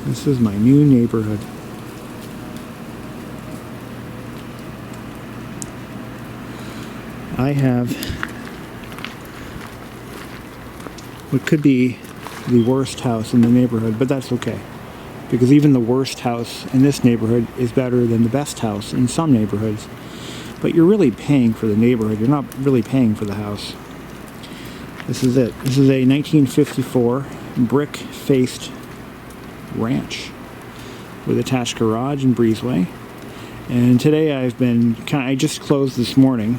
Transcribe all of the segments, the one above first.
This is my new neighborhood. I have what could be the worst house in the neighborhood, but that's okay. Because even the worst house in this neighborhood is better than the best house in some neighborhoods. But you're really paying for the neighborhood. You're not really paying for the house. This is it. This is a 1954 brick-faced ranch with attached garage and breezeway. And today I just closed this morning,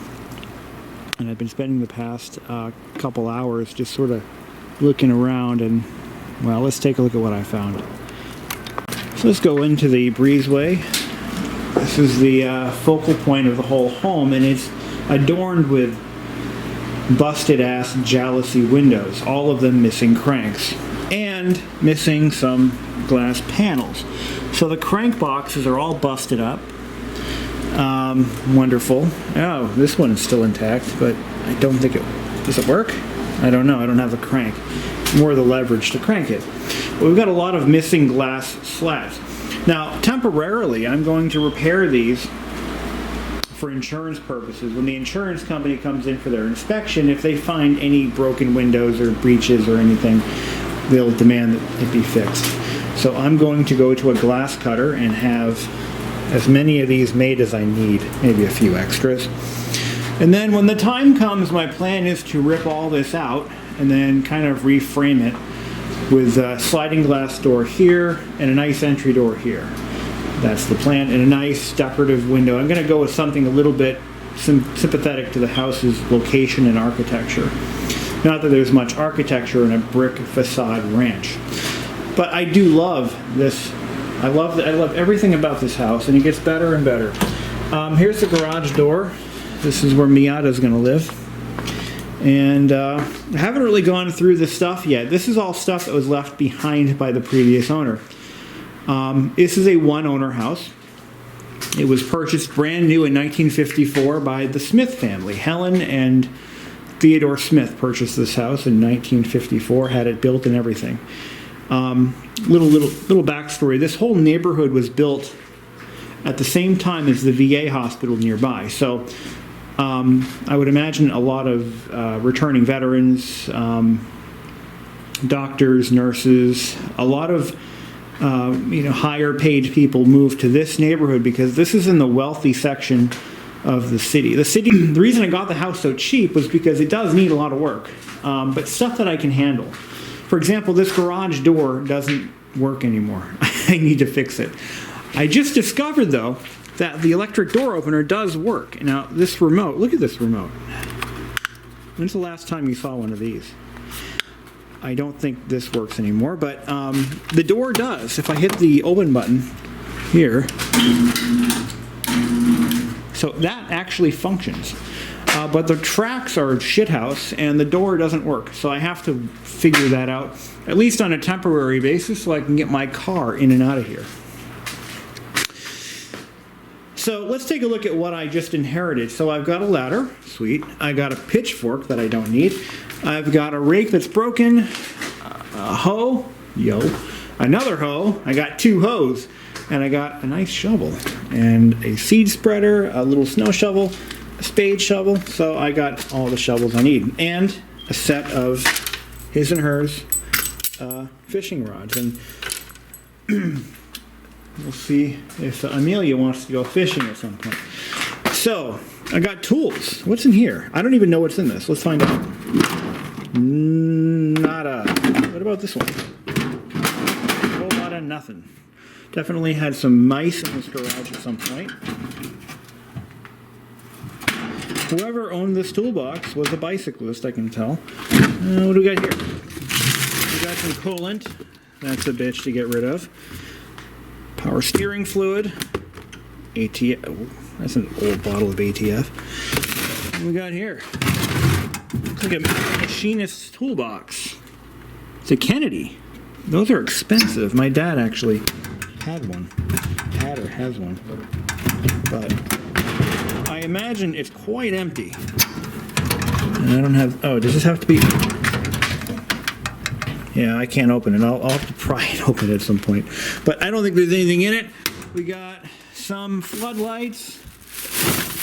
and I've been spending the past couple hours just sort of looking around, and well, let's take a look at what I found. So let's go into the breezeway. This is the focal point of the whole home, and it's adorned with busted ass jalousie windows, all of them missing cranks and missing some glass panels. So the crank boxes are all busted up. Wonderful. Oh, this one's still intact, but I don't think does it work? I don't know. I don't have the crank. More the leverage to crank it. But we've got a lot of missing glass slats. Now, temporarily, I'm going to repair these for insurance purposes. When the insurance company comes in for their inspection, if they find any broken windows or breaches or anything, they'll demand that it be fixed. So I'm going to go to a glass cutter and have as many of these made as I need, maybe a few extras. And then when the time comes, my plan is to rip all this out and then kind of reframe it with a sliding glass door here and a nice entry door here. That's the plan, and a nice decorative window. I'm going to go with something a little bit sympathetic to the house's location and architecture. Not that there's much architecture in a brick facade ranch. But I do love this. I love everything about this house, and it gets better and better. Here's the garage door. This is where Miata's going to live. And I haven't really gone through the stuff yet. This is all stuff that was left behind by the previous owner. This is a one-owner house. It was purchased brand new in 1954 by the Smith family. Helen and Theodore Smith purchased this house in 1954, had it built and everything. Little backstory. This whole neighborhood was built at the same time as the VA hospital nearby. So I would imagine a lot of returning veterans, doctors, nurses, a lot of higher paid people moved to this neighborhood because this is in the wealthy section of the city. The reason I got the house so cheap was because it does need a lot of work, but stuff that I can handle. For example, this garage door doesn't work anymore. I need to fix it. I just discovered, though, that the electric door opener does work. Now, this remote, look at this remote. When's the last time you saw one of these? I don't think this works anymore, but the door does. If I hit the open button here, so that actually functions. But the tracks are shithouse, and the door doesn't work. So I have to figure that out, at least on a temporary basis, so I can get my car in and out of here. So let's take a look at what I just inherited. So I've got a ladder, sweet. I got a pitchfork that I don't need. I've got a rake that's broken, a hoe, another hoe. I got two hoes, and I got a nice shovel, and a seed spreader, a little snow shovel, a spade shovel. So I got all the shovels I need, and a set of his and hers fishing rods. And we'll see if Amelia wants to go fishing at some point. So, I got tools. What's in here? I don't even know what's in this. Let's find out. Nada. What about this one? A whole lot of nothing. Definitely had some mice in this garage at some point. Whoever owned this toolbox was a bicyclist, I can tell. What do we got here? We got some coolant. That's a bitch to get rid of. Power steering fluid. ATF. Oh, that's an old bottle of ATF. What do we got here? Looks like a machinist's toolbox. It's a Kennedy. Those are expensive. My dad actually had one. Had or has one. But I imagine it's quite empty. And I don't have... Oh, does this have to be... Yeah, I can't open it. I'll have to pry and open it at some point. But I don't think there's anything in it. We got some floodlights.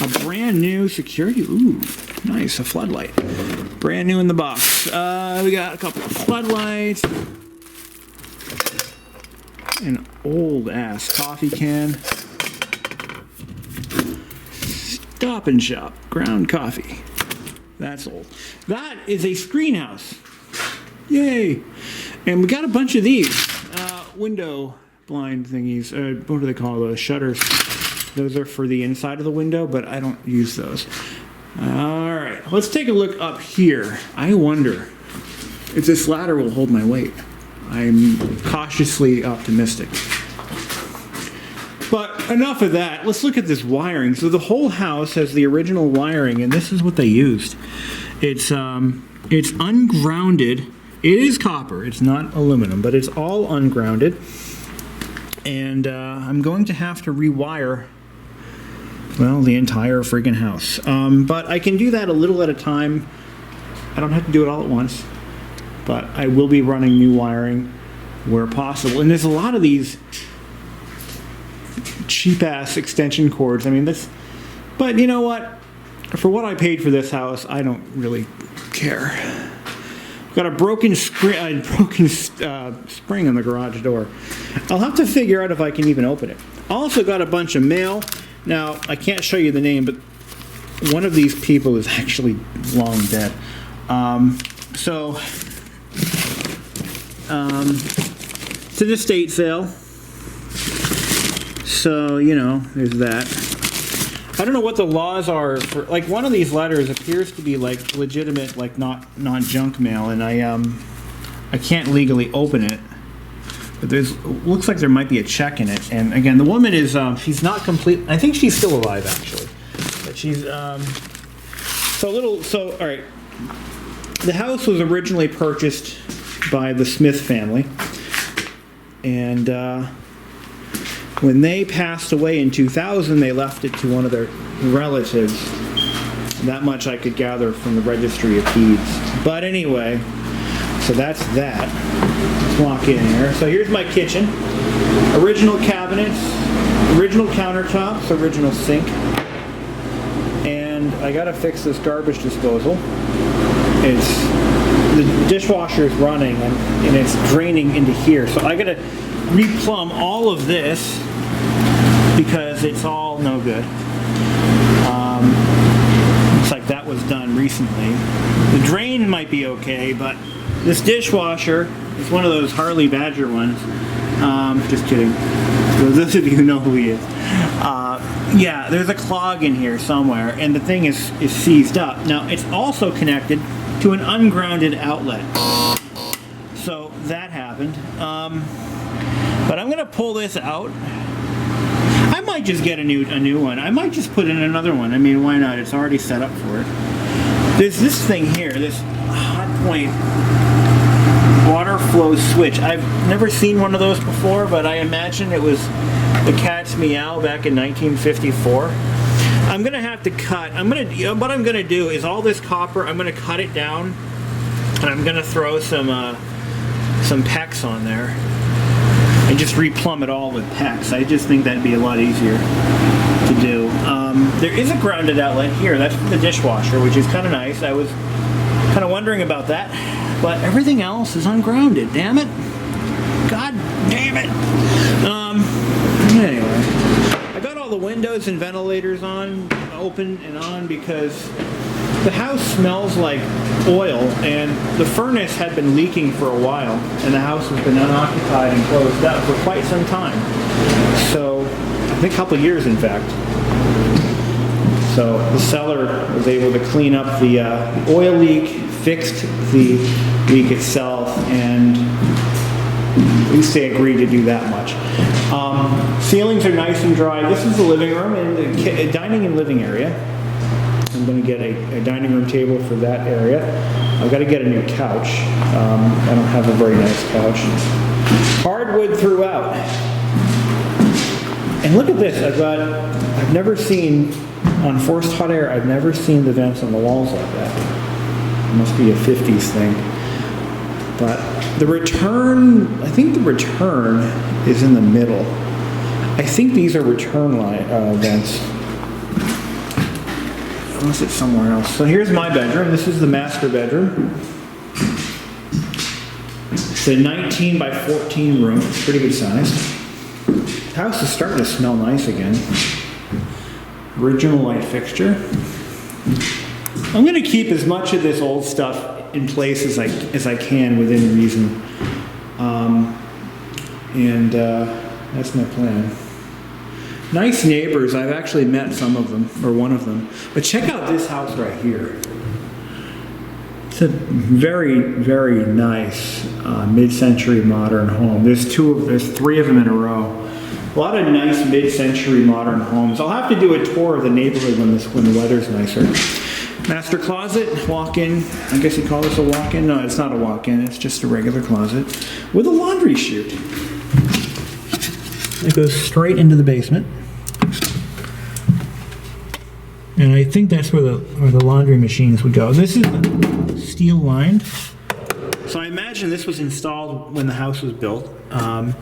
A brand new security. Ooh, nice. A floodlight. Brand new in the box. We got a couple of floodlights. An old ass coffee can. Stop and Shop ground coffee. That's old. That is a screen house. Yay! And we got a bunch of these window blind thingies. What do they call those? Shutters. Those are for the inside of the window, but I don't use those. All right, let's take a look up here. I wonder if this ladder will hold my weight. I'm cautiously optimistic. But enough of that. Let's look at this wiring. So the whole house has the original wiring, and this is what they used. It's ungrounded. It is copper. It's not aluminum, but it's all ungrounded. And I'm going to have to rewire, well, the entire freaking house. But I can do that a little at a time. I don't have to do it all at once. But I will be running new wiring where possible. And there's a lot of these cheap-ass extension cords. I mean, but you know what? For what I paid for this house, I don't really care. Got a broken spring on the garage door. I'll have to figure out if I can even open it. Also got a bunch of mail. Now, I can't show you the name, but one of these people is actually long dead. It's an estate sale. So, you know, there's that. I don't know what the laws are for, like, one of these letters appears to be like legitimate, like not junk mail, and I can't legally open it. But looks like there might be a check in it. And again, the woman is she's not complete. I think she's still alive actually, but she's all right. The house was originally purchased by the Smith family, and when they passed away in 2000, they left it to one of their relatives. That much I could gather from the Registry of Deeds. But anyway, so that's that. Let's walk in here. So here's my kitchen. Original cabinets, original countertops, original sink. And I gotta fix this garbage disposal. The dishwasher is running and it's draining into here. So I gotta replumb all of this because it's all no good. Looks like that was done recently. The drain might be okay, but this dishwasher is one of those Harley Badger ones. Just kidding. For those of you who know who he is. Yeah, there's a clog in here somewhere, and the thing is seized up. Now, it's also connected to an ungrounded outlet. So that happened. But I'm gonna pull this out. I might just get a new one. I might just put in another one. I mean, why not? It's already set up for it. There's this thing here, this hot point water flow switch. I've never seen one of those before, but I imagine it was the cat's meow back in 1954. I'm gonna have to cut. What I'm gonna do is all this copper. I'm gonna cut it down, and I'm gonna throw some PEX on there. And just replumb it all with PEX. I just think that'd be a lot easier to do. There is a grounded outlet here. That's for the dishwasher, which is kind of nice. I was kind of wondering about that. But everything else is ungrounded. Damn it. God damn it. Anyway. I got all the windows and ventilators open and on because the house smells like oil, and the furnace had been leaking for a while, and the house has been unoccupied and closed up for quite some time. So, I think a couple of years, in fact. So, the seller was able to clean up the oil leak, fixed the leak itself, and at least they agreed to do that much. Ceilings are nice and dry. This is the living room and the dining and living area. I'm going to get a dining room table for that area. I've got to get a new couch. I don't have a very nice couch. Hardwood throughout. And look at this. I've never seen, on forced hot air, I've never seen the vents on the walls like that. It must be a 50s thing. But the return, I think the return is in the middle. I think these are return vents. Unless it's somewhere else. So here's my bedroom. This is the master bedroom. It's a 19 by 14 room. It's pretty good size. The house is starting to smell nice again. Original light fixture. I'm going to keep as much of this old stuff in place as I can within reason. That's my plan. Nice neighbors. I've actually met some of them, or one of them. But check out this house right here. It's a very, very nice mid-century modern home. There's three of them in a row. A lot of nice mid-century modern homes. I'll have to do a tour of the neighborhood when the weather's nicer. Master closet, walk-in. I guess you call this a walk-in? No, it's not a walk-in. It's just a regular closet with a laundry chute. It goes straight into the basement. And I think that's where the laundry machines would go. This is steel lined. So I imagine this was installed when the house was built. You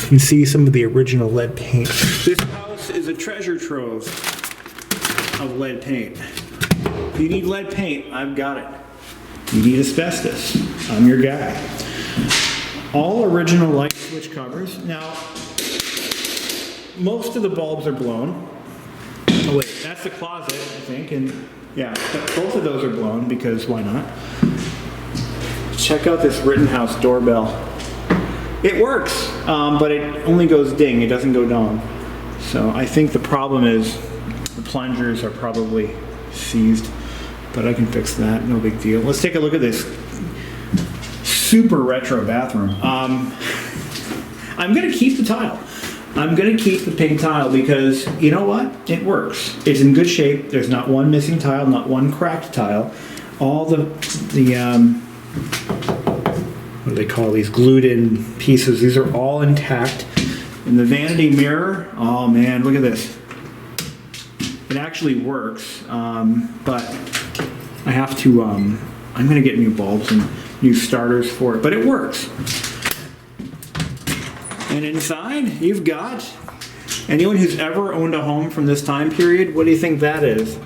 can see some of the original lead paint. This house is a treasure trove of lead paint. If you need lead paint, I've got it. You need asbestos, I'm your guy. All original light switch covers. Now, most of the bulbs are blown. Oh wait, that's the closet, I think, and yeah, both of those are blown because why not? Check out this Rittenhouse doorbell. It works, but it only goes ding, it doesn't go dong. So I think the problem is the plungers are probably seized, but I can fix that, no big deal. Let's take a look at this super retro bathroom. I'm gonna keep the tile. I'm going to keep the pink tile because, you know what? It works. It's in good shape. There's not one missing tile, not one cracked tile. All the what do they call these? Glued in pieces. These are all intact. And the vanity mirror, oh man, look at this. It actually works, but I have to, I'm going to get new bulbs and new starters for it, but it works. And inside, you've got, anyone who's ever owned a home from this time period, what do you think that is?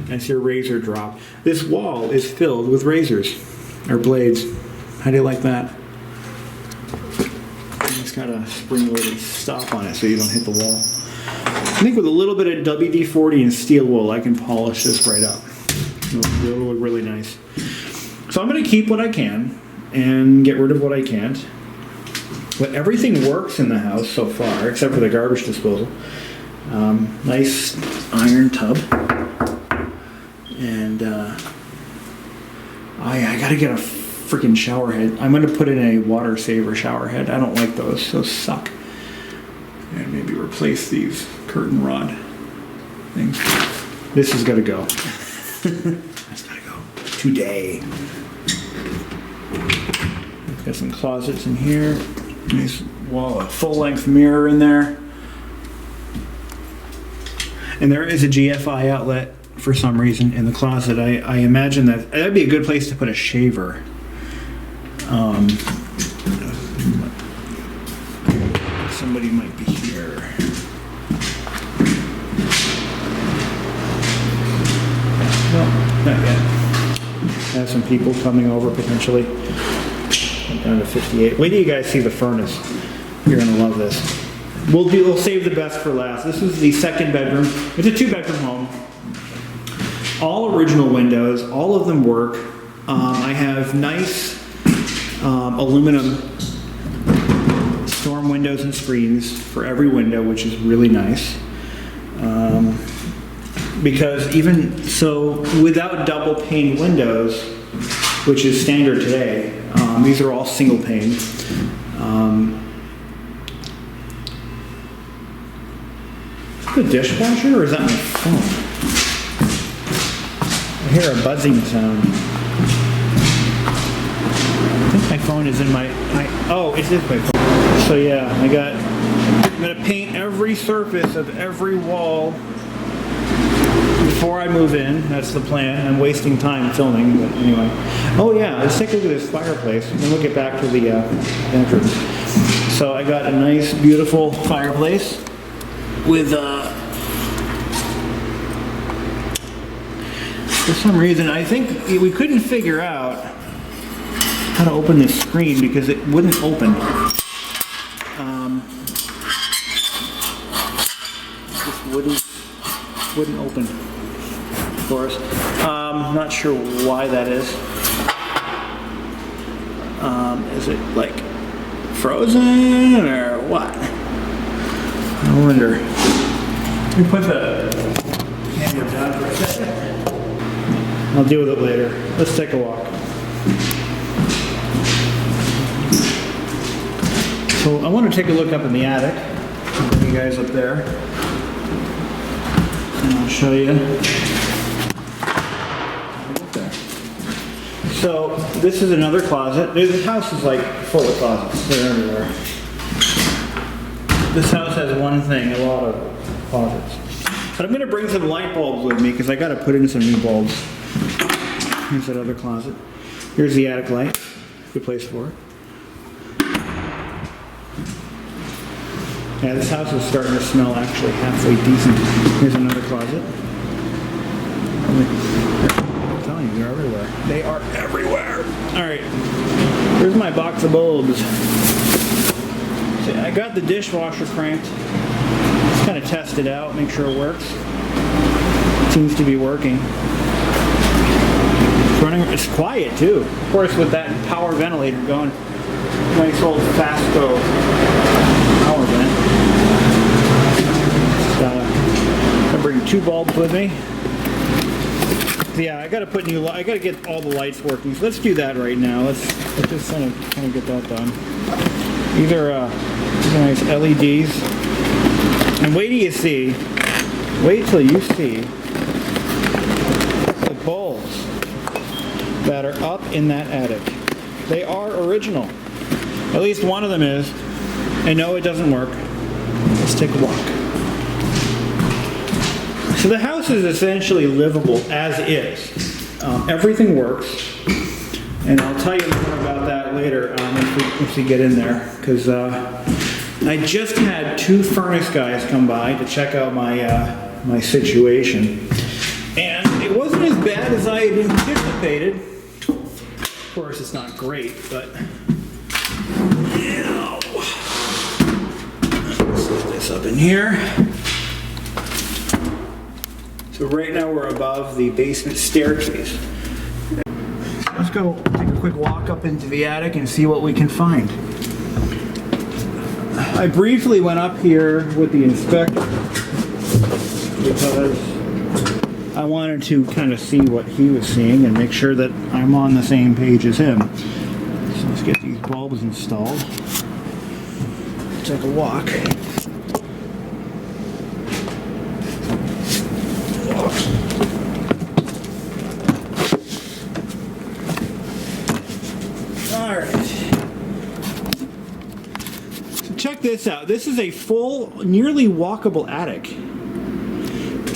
That's your razor drop. This wall is filled with razors, or blades. How do you like that? It's got a spring-loaded stop on it so you don't hit the wall. I think with a little bit of WD-40 and steel wool, I can polish this right up. It'll look really nice. So I'm going to keep what I can and get rid of what I can't. But everything works in the house so far, except for the garbage disposal. Nice iron tub. And I gotta get a freaking shower head. I'm gonna put in a water saver shower head. I don't like those, those suck. And maybe replace these curtain rod things. This has gotta go. That's gotta go today. Got some closets in here. Nice wall, a full-length mirror in there. And there is a GFI outlet for some reason in the closet. I imagine that'd be a good place to put a shaver. Somebody might be here. No, not yet. Have some people coming over potentially. Down to 58. Wait till you guys see the furnace. You're gonna love this. We'll save the best for last. This is the second bedroom. It's a 2-bedroom home. All original windows. All of them work. I have nice aluminum storm windows and screens for every window, which is really nice. Because even so, without double pane windows, which is standard today, these are all single pane. Is that the dishwasher or is that my phone? I hear a buzzing sound. I think my phone is in my... oh, it is my phone. So yeah, I'm going to paint every surface of every wall with before I move in. That's the plan. I'm wasting time filming, but anyway. Oh yeah, let's take a look at this fireplace, and then we'll get back to the entrance. So I got a nice, beautiful fireplace with, for some reason, I think we couldn't figure out how to open this screen because it wouldn't open. Just wouldn't open for us. Not sure why that is. Is it like frozen or what? I wonder. Let me put the camera down for a second. I'll deal with it later. Let's take a walk. So I want to take a look up in the attic. I'll bring you guys up there. And I'll show you. So this is another closet. This house is like full of closets. They're everywhere. This house has one thing, a lot of closets. But I'm going to bring some light bulbs with me because I got to put in some new bulbs. Here's that other closet. Here's the attic light. Good place for it. Yeah, this house is starting to smell actually halfway decent. Here's another closet. I'm telling you, they're everywhere. They are everywhere. Alright. Here's my box of bulbs. So I got the dishwasher cranked. Just kind of test it out, make sure it works. It seems to be working. It's quiet too. Of course, with that power ventilator going, nice old Fastco power vent. I bring 2 bulbs with me. Yeah, I gotta get all the lights working. So let's do that right now. Let's just kind of get that done. These are nice LEDs. And wait till you see the bulbs that are up in that attic. They are original. At least one of them is. I know it doesn't work. Let's take a walk. So the house is essentially livable as is. Everything works. And I'll tell you more about that later if we get in there. Because I just had 2 furnace guys come by to check out my situation. And it wasn't as bad as I had anticipated. Of course, it's not great, but you know. Let's put this up in here. So right now we're above the basement staircase. Let's go take a quick walk up into the attic and see what we can find. I briefly went up here with the inspector because I wanted to kind of see what he was seeing and make sure that I'm on the same page as him. So let's get these bulbs installed. Take a walk. Alright. So check this out. This is a full, nearly walkable attic.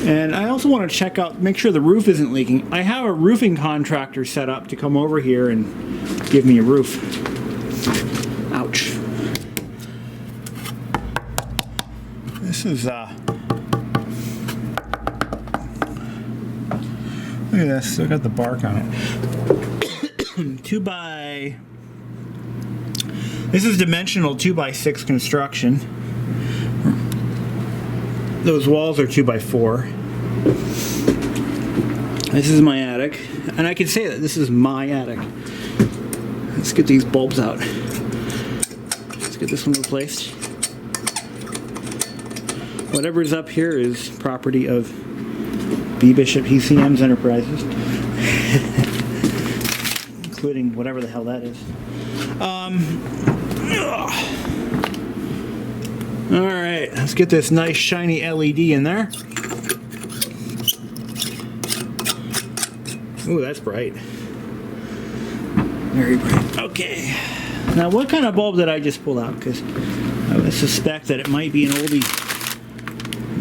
And I also want to check out, make sure the roof isn't leaking. I have a roofing contractor set up to come over here and give me a roof. Ouch. This is, look at this, still got the bark on it. 2x, this is dimensional 2x6 construction. Those walls are 2x4. This is my attic, and I can say that this is my attic. Let's get these bulbs out. Let's get this one replaced. Whatever's up here is property of BBISHOPPCM's Enterprises, including whatever the hell that is. Alright, let's get this nice shiny LED in there. Ooh, that's bright. Very bright. Okay. Now, what kind of bulb did I just pull out? Because I would suspect that it might be an oldie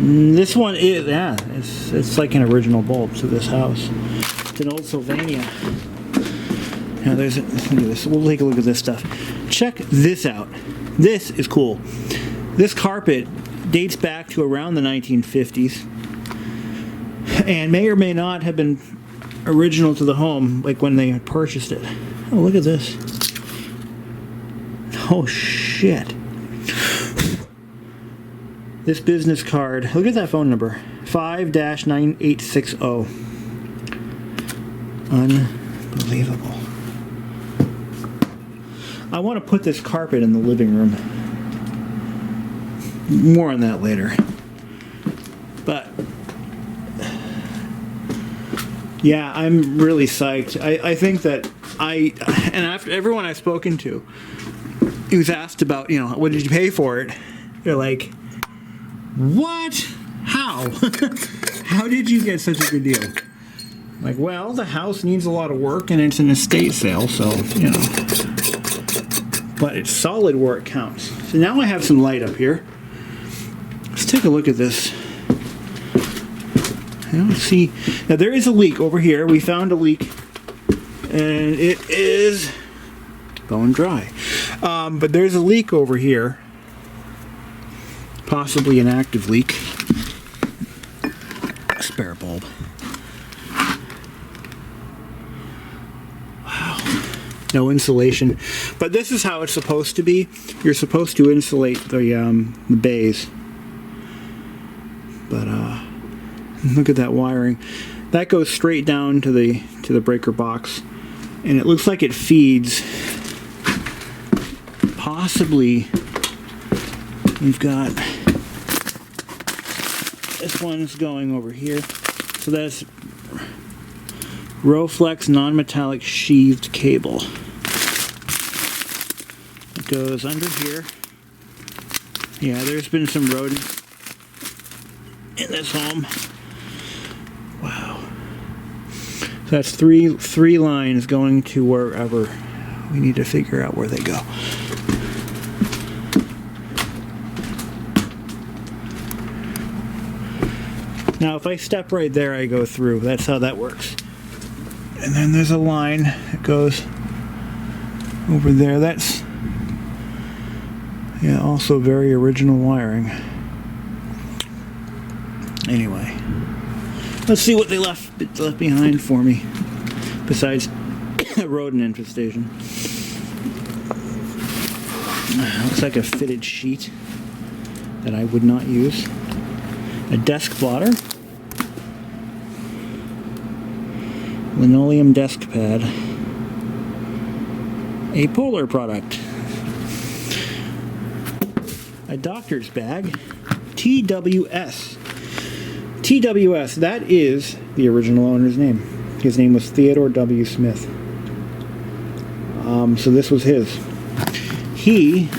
This one is, yeah, it's like an original bulb to this house. It's an old Sylvania. Now there's a, look at this. We'll take a look at this stuff. Check this out. This is cool. This carpet dates back to around the 1950s and may or may not have been original to the home, like when they purchased it. Oh, look at this. Oh shit. This business card, look at that phone number, 5-9860. Unbelievable. I want to put this carpet in the living room. More on that later. But yeah, I'm really psyched. I think that and after everyone I've spoken to who's asked about, you know, what did you pay for it? They're like, what? How? How did you get such a good deal? Like, well, the house needs a lot of work and it's an estate sale, so, you know. But it's solid where it counts. So now I have some light up here. Let's take a look at this. Let's see. Now there is a leak over here. We found a leak and it is bone dry. But there's a leak over here. Possibly an active leak. A spare bulb. Wow. No insulation. But this is how it's supposed to be. You're supposed to insulate the bays. But look at that wiring. That goes straight down to the breaker box. And it looks like it feeds possibly. We've got this one's going over here. So that's Rowflex non-metallic sheathed cable. It goes under here. Yeah, there's been some rodents in this home. Wow. So that's three lines going to wherever. We need to figure out where they go. Now if I step right there, I go through. That's how that works. And then there's a line that goes over there. That's, yeah, also very original wiring. Anyway, let's see what they left behind for me, besides a rodent infestation. Looks like a fitted sheet that I would not use. A desk blotter. Linoleum desk pad. A Polar product. A doctor's bag. TWS. TWS, that is the original owner's name. His name was Theodore W. Smith. So this was his. He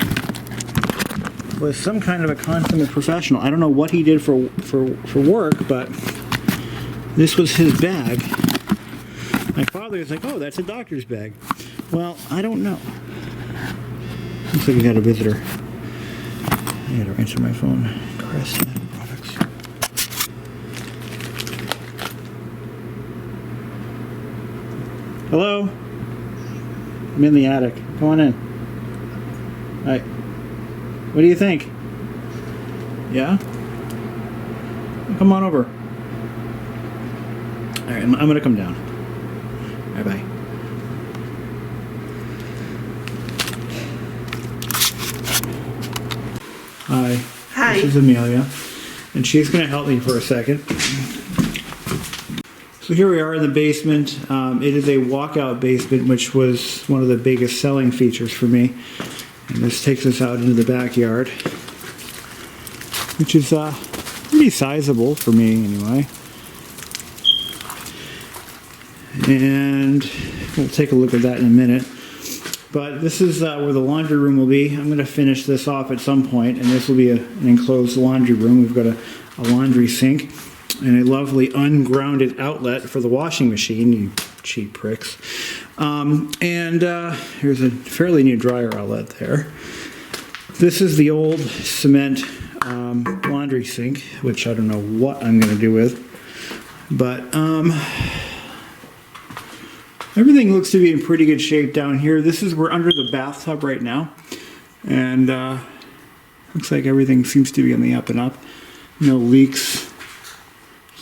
was some kind of a consummate professional. I don't know what he did for work, but this was his bag. My father was like, oh, that's a doctor's bag. Well, I don't know. Looks like we got a visitor. I gotta answer my phone. Crest products. Hello? I'm in the attic. Come on in. All right. What do you think? Yeah? Come on over. All right, I'm gonna come down. Bye bye. Hi. Hi. This is Amelia, and she's gonna help me for a second. So here we are in the basement. It is a walkout basement, which was one of the biggest selling features for me. And this takes us out into the backyard, which is pretty sizable for me anyway. And we'll take a look at that in a minute. But this is where the laundry room will be. I'm going to finish this off at some point, and this will be an enclosed laundry room. We've got a laundry sink and a lovely ungrounded outlet for the washing machine, you cheap pricks. Here's a fairly new dryer outlet there. This is the old cement laundry sink, which I don't know what I'm going to do with. But everything looks to be in pretty good shape down here. We're under the bathtub right now. And looks like everything seems to be on the up and up. No leaks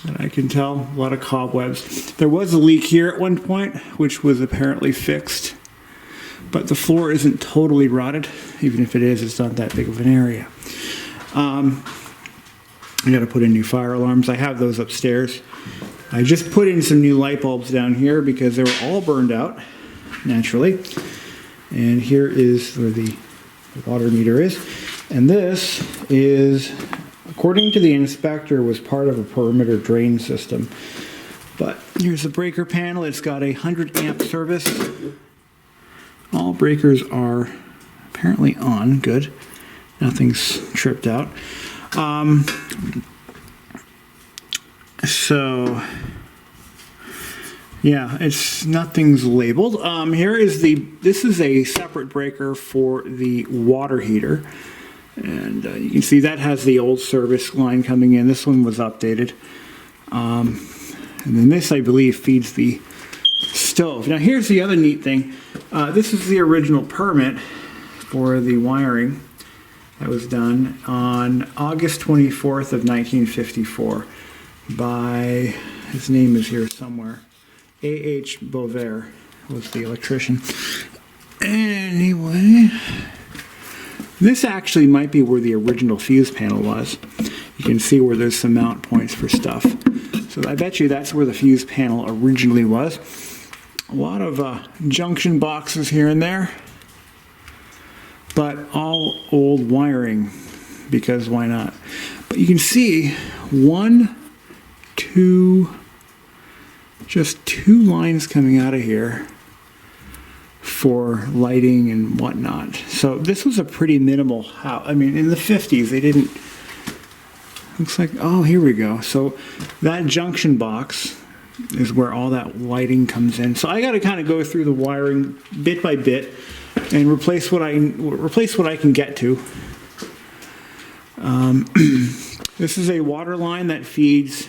that I can tell. A lot of cobwebs. There was a leak here at one point, which was apparently fixed. But the floor isn't totally rotted. Even if it is, it's not that big of an area. I got to put in new fire alarms. I have those upstairs. I just put in some new light bulbs down here because they were all burned out, naturally. And here is where the water meter is. And this is, according to the inspector, was part of a perimeter drain system. But here's the breaker panel. It's got a 100 amp service. All breakers are apparently on. Good. Nothing's tripped out. So yeah, nothing's labeled. This is a separate breaker for the water heater. And you can see that has the old service line coming in. This one was updated. And then this, I believe, feeds the stove. Now here's the other neat thing. This is the original permit for the wiring that was done on August 24th of 1954 by, his name is here somewhere, A.H. Bovair was the electrician. Anyway, this actually might be where the original fuse panel was. You can see where there's some mount points for stuff. So I bet you that's where the fuse panel originally was. A lot of junction boxes here and there, but all old wiring, because why not? But you can see just two lines coming out of here for lighting and whatnot. So this was a pretty minimal house. I mean, in the 50s, they didn't, looks like, oh, here we go. So that junction box is where all that lighting comes in. So I got to kind of go through the wiring bit by bit and replace what I can get to. This is a water line that feeds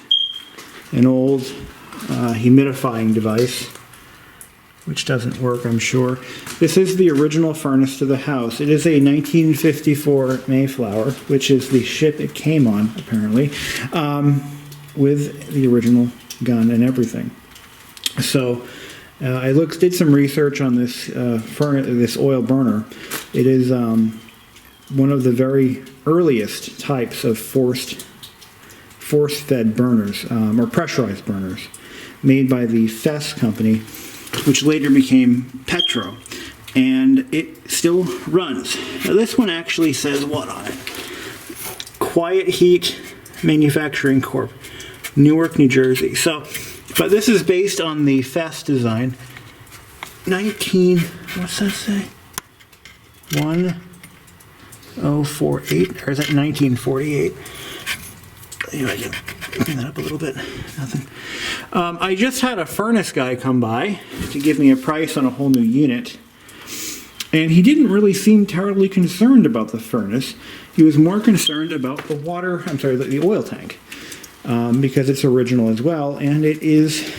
an old humidifying device, which doesn't work, I'm sure. This is the original furnace to the house. It is a 1954 Mayflower, which is the ship it came on, apparently, with the original gun and everything. So I did some research on this this oil burner. It is one of the very earliest types of force-fed burners, or pressurized burners, made by the Fess company, which later became Petro, and it still runs. Now this one actually says what on it? Quiet Heat Manufacturing Corp., Newark, New Jersey. So, but this is based on the Fess design. What's that say? 1048, or is that 1948? Anyway, I can clean that up a little bit. Nothing. I just had a furnace guy come by to give me a price on a whole new unit, and he didn't really seem terribly concerned about the furnace. He was more concerned about the oil tank, because it's original as well, and it is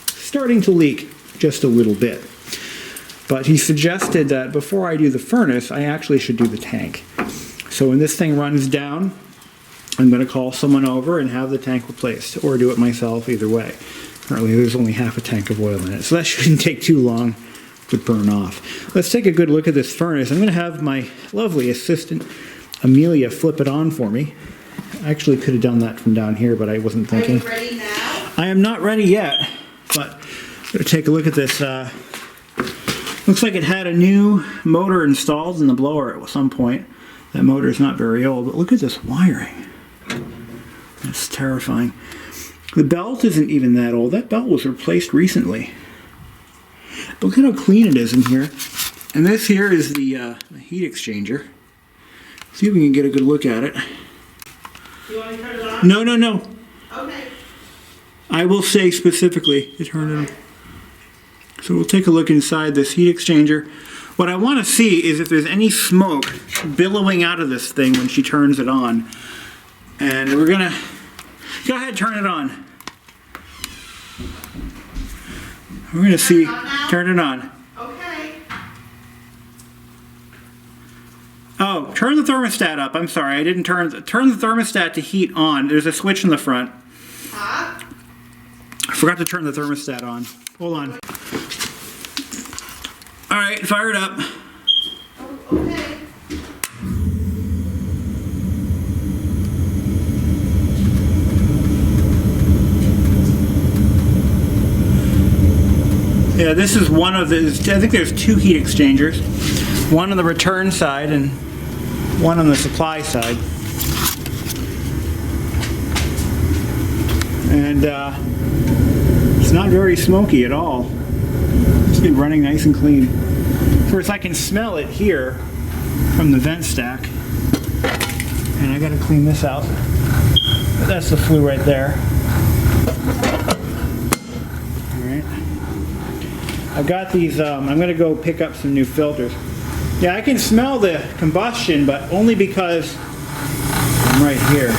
starting to leak just a little bit. But he suggested that before I do the furnace, I actually should do the tank. So when this thing runs down, I'm going to call someone over and have the tank replaced, or do it myself, either way. Currently there's only half a tank of oil in it, so that shouldn't take too long to burn off. Let's take a good look at this furnace. I'm going to have my lovely assistant, Amelia, flip it on for me. I actually could have done that from down here, but I wasn't thinking. Are you ready now? I am not ready yet, but I'm going to take a look at this. Looks like it had a new motor installed in the blower at some point. That motor is not very old, but look at this wiring. That's terrifying. The belt isn't even that old. That belt was replaced recently. But look at how clean it is in here. And this here is the heat exchanger. See if we can get a good look at it. You want me to turn it on? No. Okay. I will say specifically to turn it on. So we'll take a look inside this heat exchanger. What I want to see is if there's any smoke billowing out of this thing when she turns it on. And we're gonna, go ahead, turn it on. We're gonna see, turn it on. Okay. Oh, turn the thermostat up. I'm sorry, I didn't turn the thermostat to heat on. There's a switch in the front. Huh? I forgot to turn the thermostat on. Hold on. All right, fire it up. Oh, okay. Yeah, this is one of the, I think there's 2 heat exchangers. One on the return side and one on the supply side. And it's not very smoky at all. It's been running nice and clean. Of course, I can smell it here from the vent stack. And I gotta clean this out. But that's the flue right there. Alright. I've got these, I'm gonna go pick up some new filters. Yeah, I can smell the combustion, but only because I'm right here.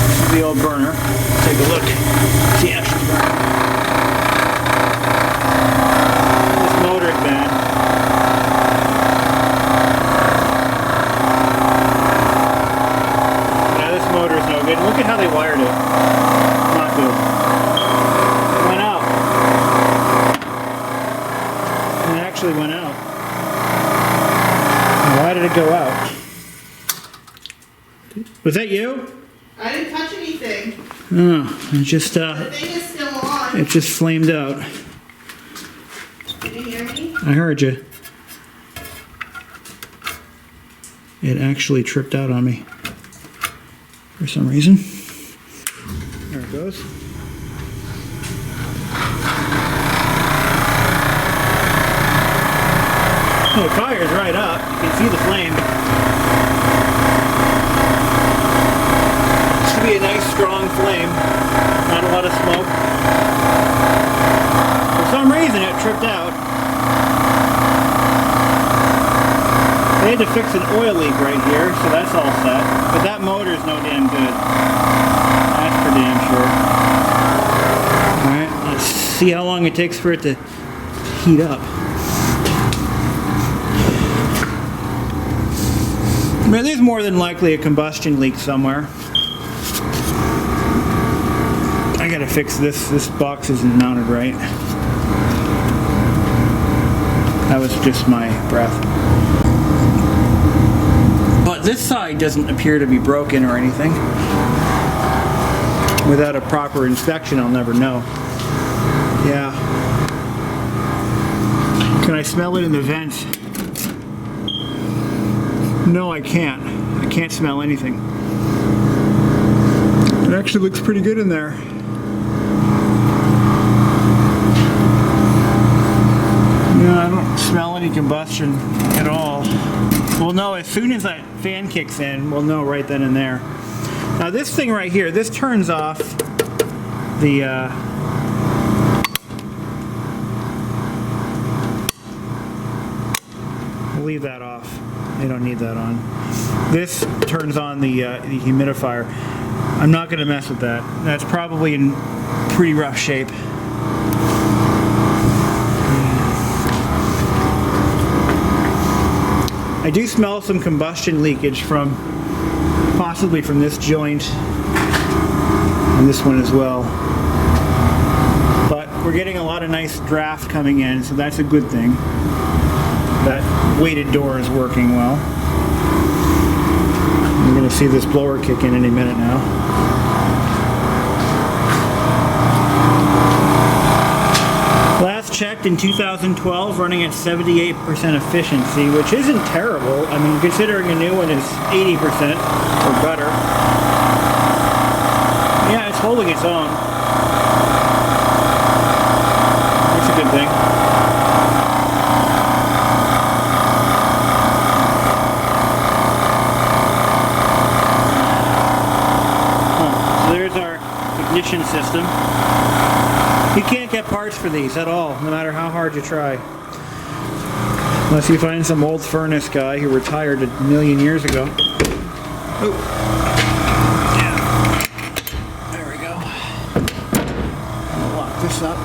This is the old burner. Take a look. See, actually burning. This motor's bad. Yeah, this motor's no good. Look at how they wired it. Not good. It went out. And it actually went out. Why did it go out? Was that you? I didn't touch anything. Oh, it just The thing is still on. it just flamed out. Can you hear me? I heard you. It actually tripped out on me for some reason. There it goes. Oh, the fire's right up. You can see the flame. This should be a nice strong flame. Not a lot of smoke. For some reason it tripped out. They had to fix an oil leak right here, so that's all set. But that motor's no damn good. That's for damn sure. Alright, let's see how long it takes for it to heat up. But there's more than likely a combustion leak somewhere. I gotta fix this. This box isn't mounted right. That was just my breath. But this side doesn't appear to be broken or anything. Without a proper inspection, I'll never know. Yeah. Can I smell it in the vents? No, I can't. I can't smell anything. It actually looks pretty good in there. Yeah, I don't smell any combustion at all. We'll know as soon as that fan kicks in, we'll know right then and there. Now this thing right here, this turns off the we'll leave that off. They don't need that on. This turns on the humidifier. I'm not going to mess with that. That's probably in pretty rough shape. I do smell some combustion leakage from, possibly from this joint and this one as well. But we're getting a lot of nice draft coming in, so that's a good thing. That weighted door is working well. We're going to see this blower kick in any minute now. Last checked in 2012, running at 78% efficiency, which isn't terrible. I mean, considering a new one is 80% or better. Yeah, it's holding its own. That's a good thing. Huh. So there's our ignition system. You can't get parts for these at all, no matter how hard you try. Unless you find some old furnace guy who retired a million years ago. Oh. Yeah. There we go. I'll lock this up.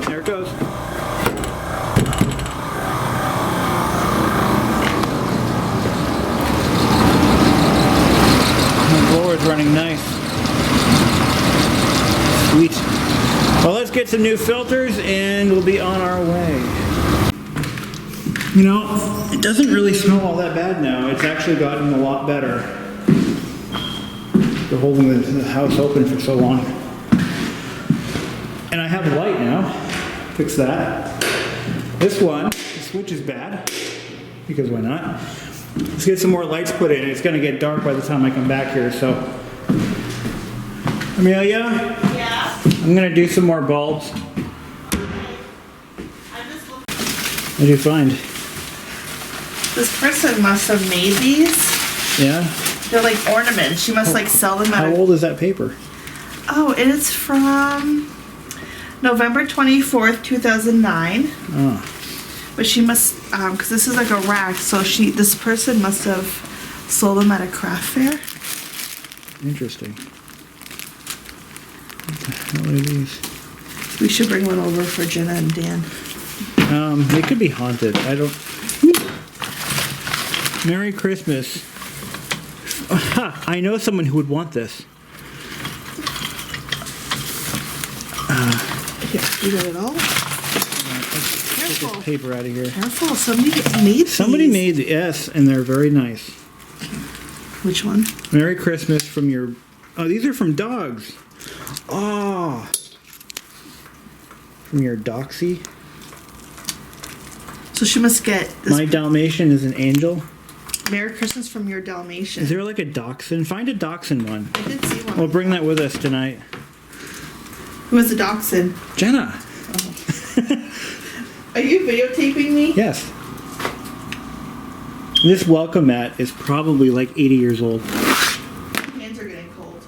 There it goes. The blower's running nice. Sweet. Well, let's get some new filters and we'll be on our way. You know, it doesn't really smell all that bad now. It's actually gotten a lot better. We're holding the house open for so long. And I have a light now. Fix that. This one, the switch is bad, because why not? Let's get some more lights put in. It's going to get dark by the time I come back here, so. Amelia? Yeah? I'm going to do some more bulbs. I just looked. What did you find? This person must have made these. Yeah? They're like ornaments. She must like sell them at How old is that paper? Oh, it is from November 24th, 2009. Oh. But she must, because this is like a rack, so this person must have sold them at a craft fair. Interesting. What the hell are these? We should bring one over for Jenna and Dan. They could be haunted. I don't... Merry Christmas. Aha, I know someone who would want this. You got it all? Get this Careful. paper out of here. Careful, somebody made these. Somebody made the S, and they're very nice. Which one? Merry Christmas from your... Oh, these are from dogs. Oh. From your Doxy. So she must get this. My Dalmatian is an angel. Merry Christmas from your Dalmatian. Is there like a Dachshund? Find a Dachshund one. I did see one. We'll bring that with us tonight. Who is the dachshund? Jenna. Are you videotaping me? Yes. This welcome mat is probably like 80 years old. Hands are getting cold.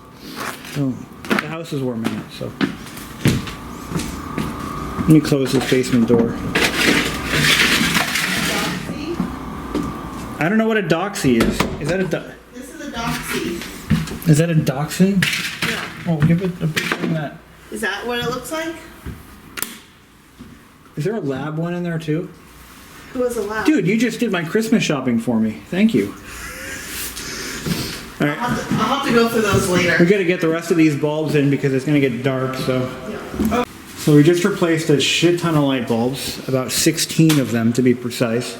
Oh, the house is warming up, so. Let me close this basement door. Doxy? I don't know what a Doxy is. Is that a This is a doxy. Is that a Dachshund? Yeah. Oh, give it a big that. Is that what it looks like? Is there a lab one in there too? Who is allowed? Dude, you just did my Christmas shopping for me. Thank you. All right. I'll have to go through those later. We got to get the rest of these bulbs in because it's going to get dark, so. Yeah. So we just replaced a shit ton of light bulbs, about 16 of them to be precise,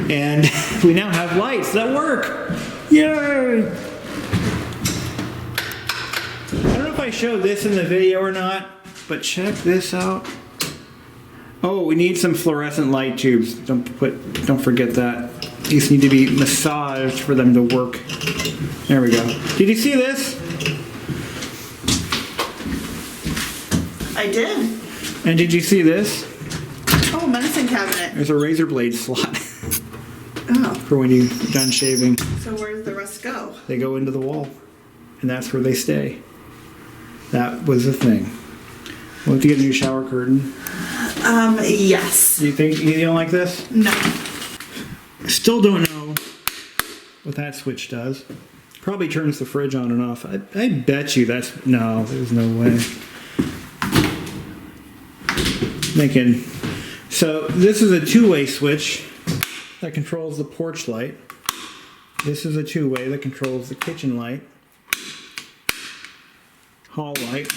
and we now have lights that work. Yay! I don't know if I showed this in the video or not, but check this out. Oh, we need some fluorescent light tubes. Don't forget that. These need to be massaged for them to work. There we go. Did you see this? I did. And did you see this? Oh, medicine cabinet. There's a razor blade slot Oh. for when you're done shaving. So where does the rest go? They go into the wall, and that's where they stay. That was the thing. We'll have to get a new shower curtain. Yes. You think you don't like this? No. Still don't know what that switch does. Probably turns the fridge on and off. I bet you that's... No, there's no way. Thinking. So this is a two-way switch that controls the porch light. This is a two-way that controls the kitchen light. Hall light.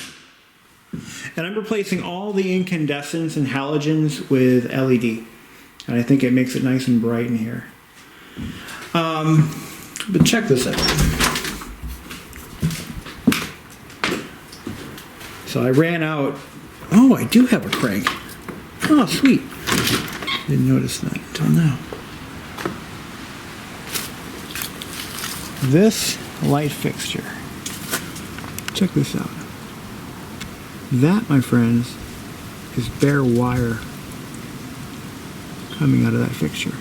And I'm replacing all the incandescents and halogens with LED. And I think it makes it nice and bright in here. But check this out. So I ran out. Oh, I do have a crank. Oh, sweet. Didn't notice that until now. This light fixture. Check this out. That, my friends, is bare wire coming out of that fixture.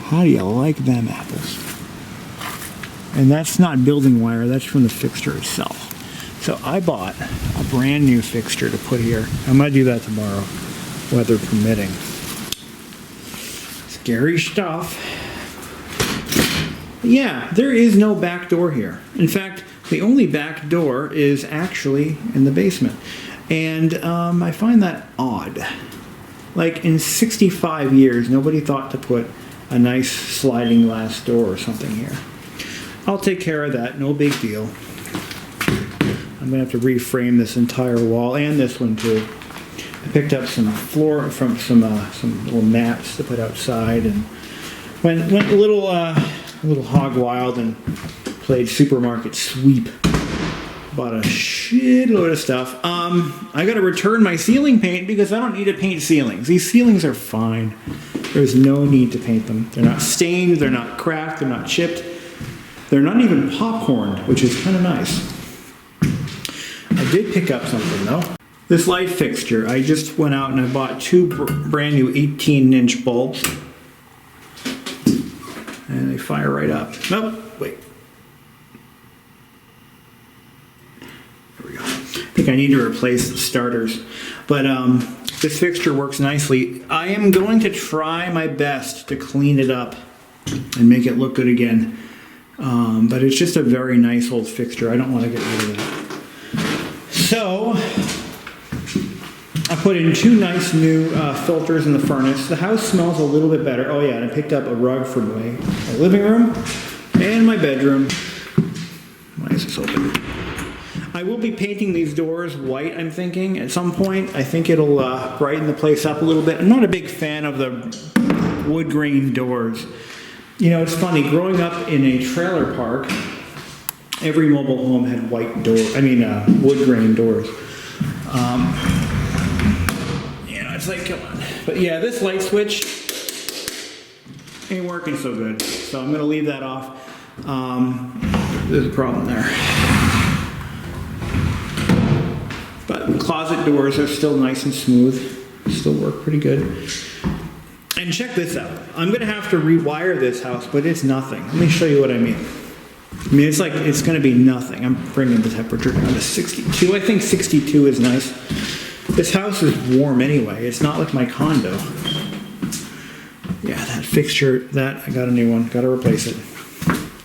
How do you like them apples? And that's not building wire, that's from the fixture itself. So I bought a brand new fixture to put here. I might do that tomorrow, weather permitting. Scary stuff. Yeah, there is no back door here. In fact, the only back door is actually in the basement. And I find that odd. Like in 65 years, nobody thought to put a nice sliding glass door or something here. I'll take care of that, no big deal. I'm gonna have to reframe this entire wall and this one too. I picked up some floor from some little mats to put outside and went a little hog wild and played supermarket sweep. Bought a shitload of stuff. I gotta return my ceiling paint because I don't need to paint ceilings. These ceilings are fine. There's no need to paint them. They're not stained, they're not cracked, they're not chipped. They're not even popcorned, which is kind of nice. I did pick up something though. This light fixture, I just went out and I bought two brand new 18-inch bulbs. And they fire right up. Nope, wait. There we go. I think I need to replace the starters. But this fixture works nicely. I am going to try my best to clean it up and make it look good again. But it's just a very nice old fixture. I don't want to get rid of that. So, I put in two nice new filters in the furnace. The house smells a little bit better. Oh yeah, and I picked up a rug for my living room and my bedroom. Why is this open? I will be painting these doors white, I'm thinking, at some point. I think it'll brighten the place up a little bit. I'm not a big fan of the wood grain doors. You know, it's funny, growing up in a trailer park, every mobile home had white wood grain doors. It's like, come on. But yeah, this light switch ain't working so good. So I'm gonna leave that off. There's a problem there. But closet doors are still nice and smooth. Still work pretty good. And check this out. I'm gonna have to rewire this house, but it's nothing. Let me show you what I mean. I mean, it's like, it's gonna be nothing. I'm bringing the temperature down to 62. I think 62 is nice. This house is warm anyway. It's not like my condo. Yeah, that fixture, I got a new one. Got to replace it.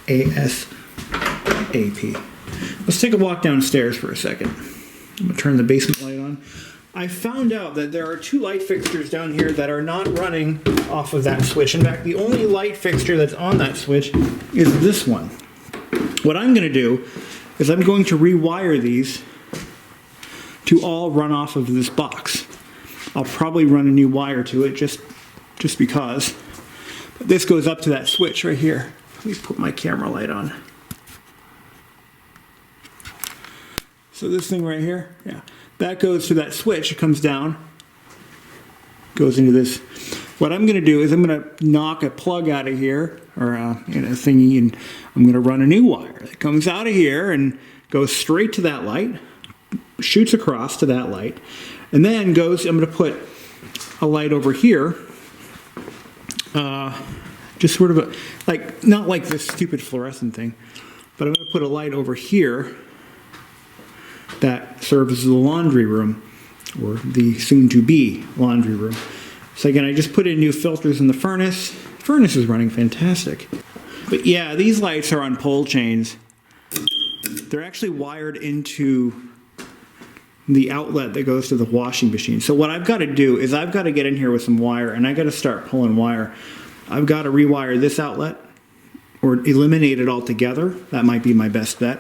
ASAP. Let's take a walk downstairs for a second. I'm going to turn the basement light on. I found out that there are two light fixtures down here that are not running off of that switch. In fact, the only light fixture that's on that switch is this one. What I'm going to do is I'm going to rewire these to all run off of this box. I'll probably run a new wire to it just because. But this goes up to that switch right here. Let me put my camera light on. So this thing right here, yeah, that goes to that switch. It comes down, goes into this. What I'm going to do is I'm going to knock a plug out of here, or a thingy, and I'm going to run a new wire that comes out of here and goes straight to that light. Shoots across to that light, and then goes, I'm going to put a light over here, just sort of not like this stupid fluorescent thing, but I'm going to put a light over here that serves as the laundry room, or the soon-to-be laundry room. So again, I just put in new filters in the furnace. The furnace is running fantastic. But yeah, these lights are on pole chains. They're actually wired into the outlet that goes to the washing machine. So what I've got to do is I've got to get in here with some wire, and I got to start pulling wire. I've got to rewire this outlet or eliminate it altogether. That might be my best bet.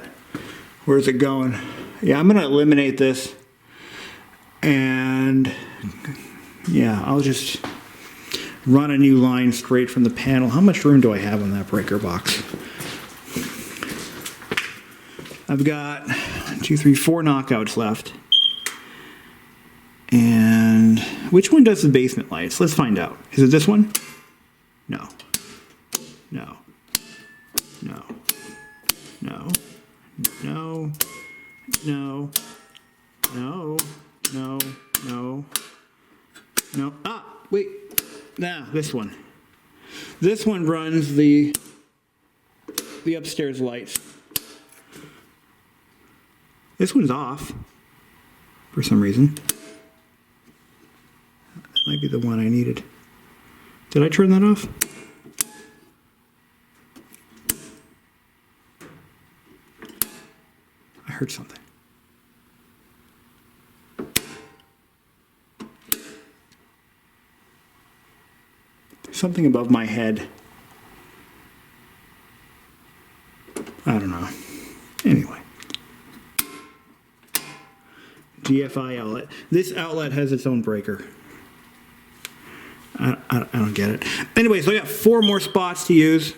Where's it going? Yeah, I'm going to eliminate this, and yeah, I'll just run a new line straight from the panel. How much room do I have on that breaker box? I've got 1, 2, 3, 4 knockouts left. And which one does the basement lights? Let's find out. Is it this one? No. No. No. No. No. No. No. No. No. No. Ah, wait. Nah, this one. This one runs the the upstairs lights. This one's off for some reason. That might be the one I needed. Did I turn that off? I heard something. Something above my head. I don't know. Anyway. GFI outlet. This outlet has its own breaker. I don't get it. Anyway, so I got 4 more spots to use.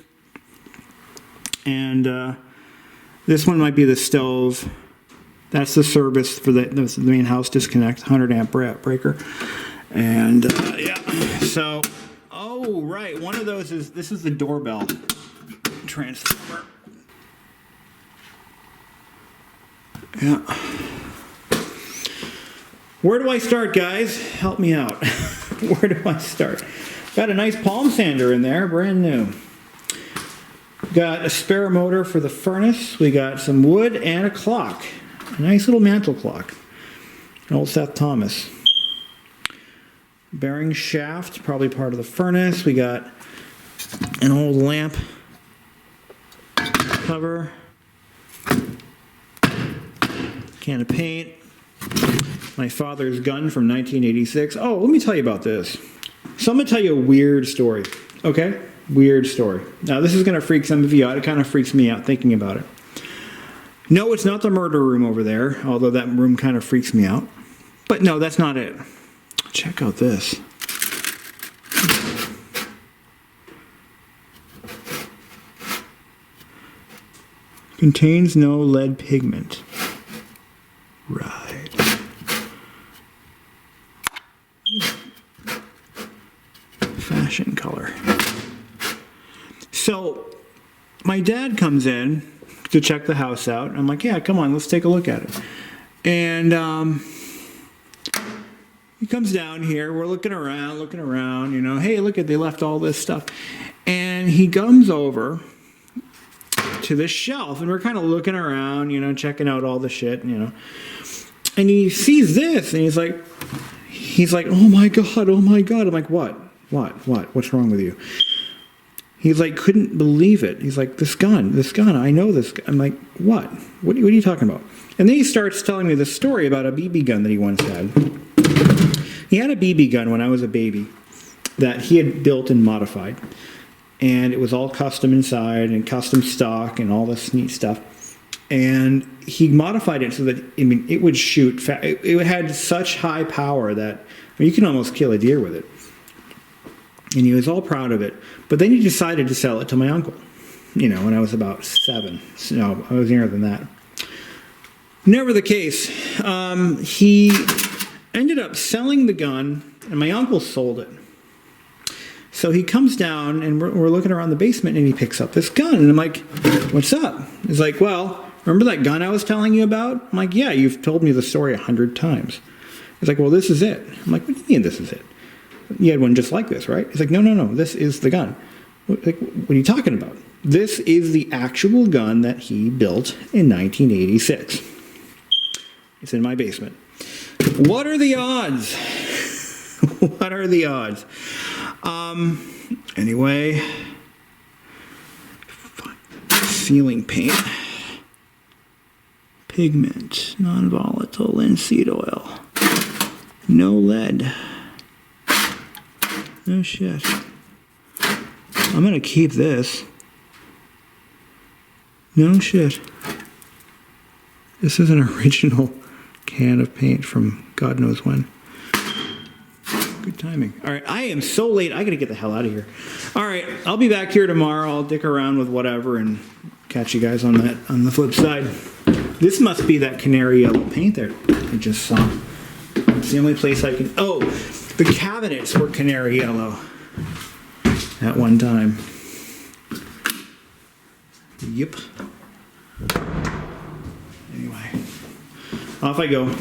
And this one might be the stove. That's the service for the main house disconnect, 100 amp breaker. And yeah, so, oh, right. One of those is, this is the doorbell transformer. Yeah. Where do I start, guys? Help me out. Where do I start? Got a nice palm sander in there, brand new. Got a spare motor for the furnace. We got some wood and a clock. A nice little mantle clock. An old Seth Thomas. Bearing shaft, probably part of the furnace. We got an old lamp cover. Can of paint. My father's gun from 1986. Oh, let me tell you about this. So I'm going to tell you a weird story. Okay? Weird story. Now, this is going to freak some of you out. It kind of freaks me out thinking about it. No, it's not the murder room over there, although that room kind of freaks me out. But no, that's not it. Check out this. Contains no lead pigment. Right. Fashion color. So, my dad comes in to check the house out. I'm like, yeah, come on, let's take a look at it. And he comes down here. We're looking around, you know. Hey, look at, they left all this stuff. And he comes over to this shelf, and we're kind of looking around, you know, checking out all the shit, you know. And he sees this, and he's like, oh my God. I'm like, what? What's wrong with you? He's like, couldn't believe it. He's like, this gun, I know this. I'm like, what? What are you talking about? And then he starts telling me this story about a BB gun that he once had. He had a BB gun when I was a baby that he had built and modified. And it was all custom inside and custom stock and all this neat stuff. And he modified it so that, I mean, it would shoot, it had such high power that, I mean, you can almost kill a deer with it. And he was all proud of it. But then he decided to sell it to my uncle, you know, when I was about 7. No, I was younger than that. Never the case. He ended up selling the gun, and my uncle sold it. So he comes down, and we're looking around the basement, and he picks up this gun. And I'm like, what's up? He's like, well, remember that gun I was telling you about? I'm like, yeah, you've told me the story 100 times. He's like, well, this is it. I'm like, what do you mean this is it? You had one just like this, right? He's like, no, this is the gun. What are you talking about? This is the actual gun that he built in 1986. It's in my basement. What are the odds? What are the odds? Anyway, ceiling paint, pigment, non-volatile linseed oil, no lead. No shit. I'm gonna keep this. No shit. This is an original can of paint from God knows when. Good timing. All right, I am so late. I gotta get the hell out of here. All right, I'll be back here tomorrow. I'll dick around with whatever and catch you guys on the flip side. This must be that canary yellow paint there I just saw. It's the only place I can. Oh, the cabinets were canary yellow at one time. Yep. Anyway, off I go.